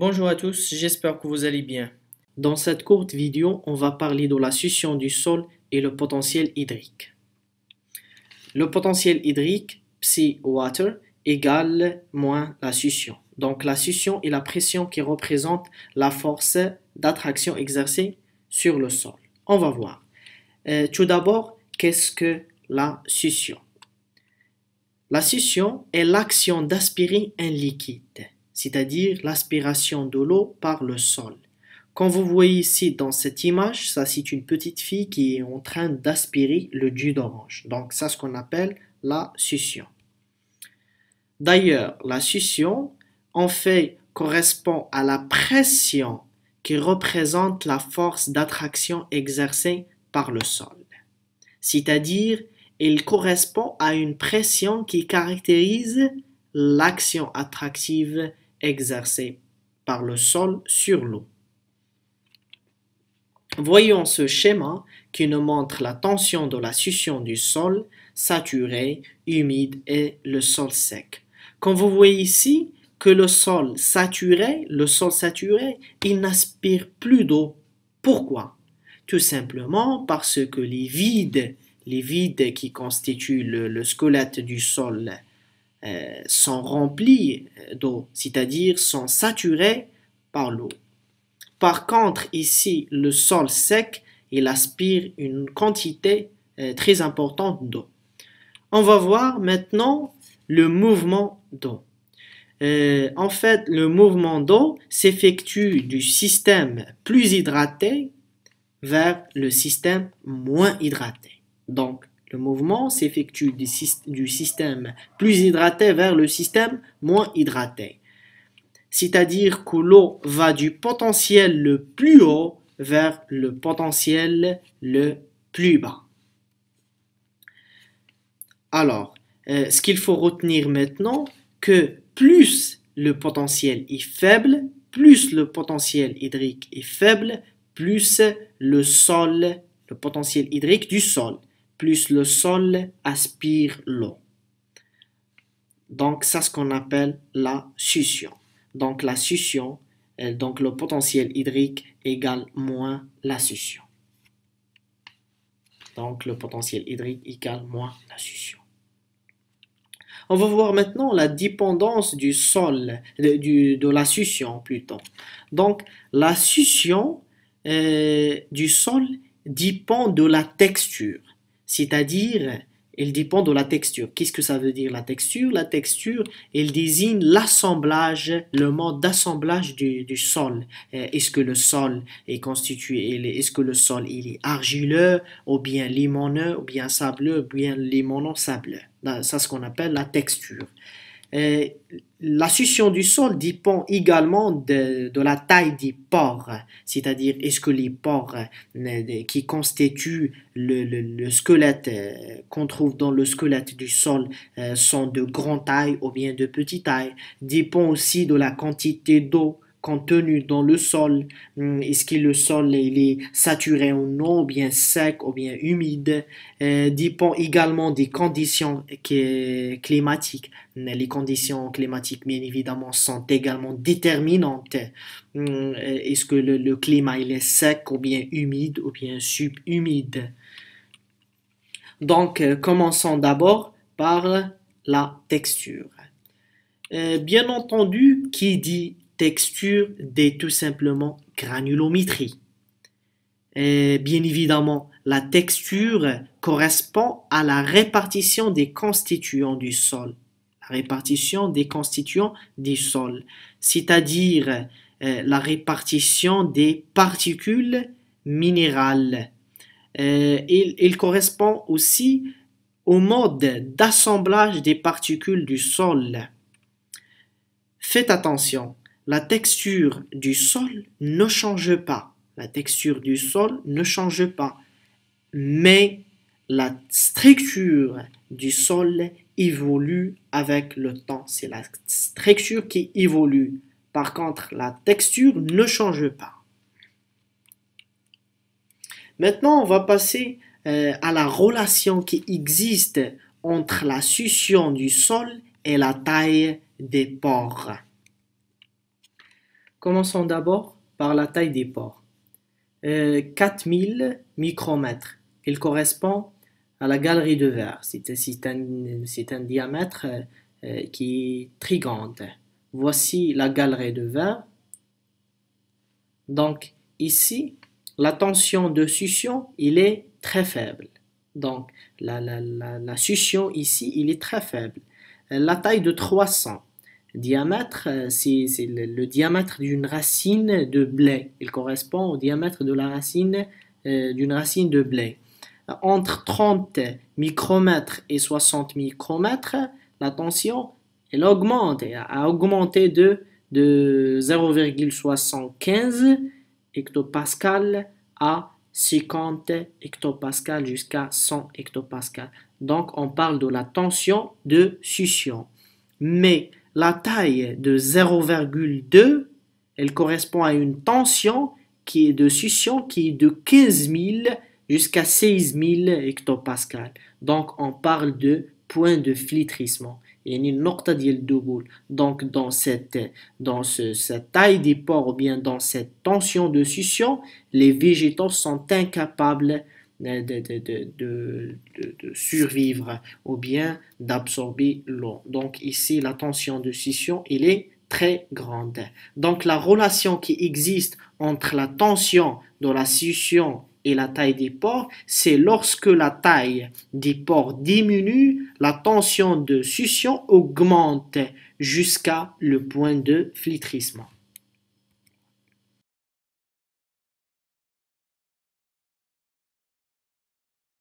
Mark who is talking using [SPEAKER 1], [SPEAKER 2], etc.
[SPEAKER 1] Bonjour à tous, j'espère que vous allez bien. Dans cette courte vidéo, on va parler de la succion du sol et le potentiel hydrique. Le potentiel hydrique, Psi-water, égale moins la succion. Donc la succion est la pression qui représente la force d'attraction exercée sur le sol. On va voir. Tout d'abord, qu'est-ce que la succion? La succion est l'action d'aspirer un liquide, c'est-à-dire l'aspiration de l'eau par le sol. Comme vous voyez ici dans cette image, ça c'est une petite fille qui est en train d'aspirer le jus d'orange. Donc ça, c'est ce qu'on appelle la succion. D'ailleurs, la succion, en fait, correspond à la pression qui représente la force d'attraction exercée par le sol. C'est-à-dire, il correspond à une pression qui caractérise l'action attractive exercée par le sol sur l'eau. Voyons ce schéma qui nous montre la tension de la succion du sol saturé, humide et le sol sec. Comme vous voyez ici, que le sol saturé, il n'aspire plus d'eau. Pourquoi? Tout simplement parce que les vides qui constituent le squelette du sol sont remplis d'eau, c'est-à-dire sont saturés par l'eau. Par contre, ici, le sol sec, il aspire une quantité très importante d'eau. On va voir maintenant le mouvement d'eau. En fait, le mouvement d'eau s'effectue du système plus hydraté vers le système moins hydraté. Donc, le mouvement s'effectue du système plus hydraté vers le système moins hydraté. C'est-à-dire que l'eau va du potentiel le plus haut vers le potentiel le plus bas. Alors, ce qu'il faut retenir maintenant, que plus le potentiel est faible, plus le potentiel hydrique est faible, plus le potentiel hydrique du sol, plus le sol aspire l'eau. Donc, c'est ce qu'on appelle la succion. Donc, la succion, donc le potentiel hydrique égale moins la succion. Donc, le potentiel hydrique égale moins la succion. On va voir maintenant la dépendance du sol, de la succion plutôt. Donc, la succion du sol dépend de la texture, c'est-à-dire, elle dépend de la texture. Qu'est-ce que ça veut dire la texture? La texture, elle désigne l'assemblage, le mode d'assemblage du sol. Est-ce que le sol est constitué, est-ce que le sol il est argileux, ou bien limoneux, ou bien sableux, ou bien limono-sableux? Ça, c'est ce qu'on appelle la texture. La succion du sol dépend également de la taille des pores, c'est-à-dire est-ce que les pores qui constituent le squelette qu'on trouve dans le squelette du sol sont de grande taille ou bien de petite taille, dépend aussi de la quantité d'eau contenue dans le sol. Est-ce que le sol il est saturé en eau, ou bien sec, ou bien humide? Dépend également des conditions climatiques. Les conditions climatiques, bien évidemment, sont également déterminantes. Est-ce que le climat il est sec, ou bien humide, ou bien subhumide? Donc, commençons d'abord par la texture. Bien entendu, qui dit texture dit tout simplement granulométrie. Bien évidemment, la texture correspond à la répartition des constituants du sol. La répartition des constituants du sol, c'est-à-dire la répartition des particules minérales. Il correspond aussi au mode d'assemblage des particules du sol. Faites attention, la texture du sol ne change pas. La texture du sol ne change pas, mais la structure du sol évolue avec le temps. C'est la structure qui évolue. Par contre, la texture ne change pas. Maintenant, on va passer à la relation qui existe entre la succion du sol et la taille des pores. Commençons d'abord par la taille des pores. 4000 micromètres. Il correspond à la galerie de verre. C'est un diamètre qui est très grand. Voici la galerie de verre. Donc ici, la tension de succion, il est très faible. Donc la succion ici, il est très faible. La taille de 300. Diamètre, c'est le diamètre d'une racine de blé. Il correspond au diamètre de la racine d'une racine de blé. Entre 30 micromètres et 60 micromètres, la tension elle a augmenté de 0,75 hectopascal à 50 hectopascal jusqu'à 100 hectopascal. Donc on parle de la tension de succion. Mais la taille de 0,2, elle correspond à une tension qui est de succion qui est de 15 000 jusqu'à 16 000 hectopascal. Donc on parle de point de flétrissement. Donc cette taille des pores ou bien dans cette tension de succion, les végétaux sont incapables de survivre ou bien d'absorber l'eau. Donc ici, la tension de succion, elle est très grande. Donc la relation qui existe entre la tension de la succion et la taille des pores, c'est lorsque la taille des pores diminue, la tension de succion augmente jusqu'à le point de flétrissement.